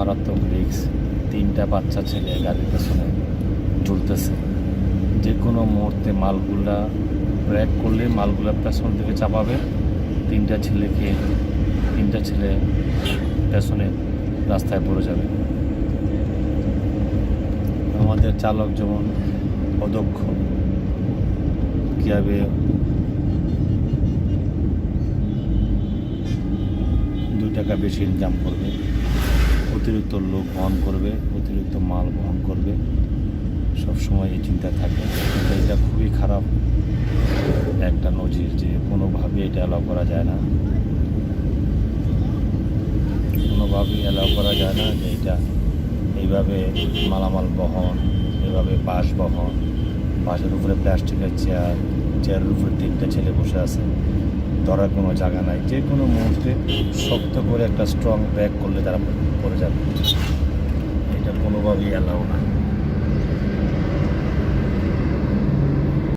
মারাত্মক রিস্ক। 3টা বাচ্চা ছেলে গাড়ির পেছনে ঝুলতেছে। যে কোনো মুহূর্তে মালগুলা ব্রেক করলে মালগুলা পেছন থেকে চাপাবে। 3টা ছেলে পেছনে রাস্তায় পড়ে যাবে। আমাদের চালক যেমন অদক্ষ, কীভাবে 2 টাকা বেশি ইনকাম করবে, অতিরিক্ত লোক বহন করবে, অতিরিক্ত মাল বহন করবে, সবসময় এই চিন্তা থাকে। কিন্তু এটা খুবই খারাপ একটা নজির, যে কোনোভাবে এটা অ্যালাউ করা যায় না, কোনোভাবেই অ্যালাউ করা যায় না যে এটা এইভাবে মালামাল বহন, এইভাবে বাস বহন, বাসের উপরে প্লাস্টিকের চেয়ারের উপরে 3টা ছেলে বসে আছে, ধরার কোনো জায়গা নাই। যে কোনো মুহূর্তে শক্ত করে একটা স্ট্রং ব্রেক করলে তারা পড়ে যাবে। এটা কোনোভাবেই অ্যালাউ না।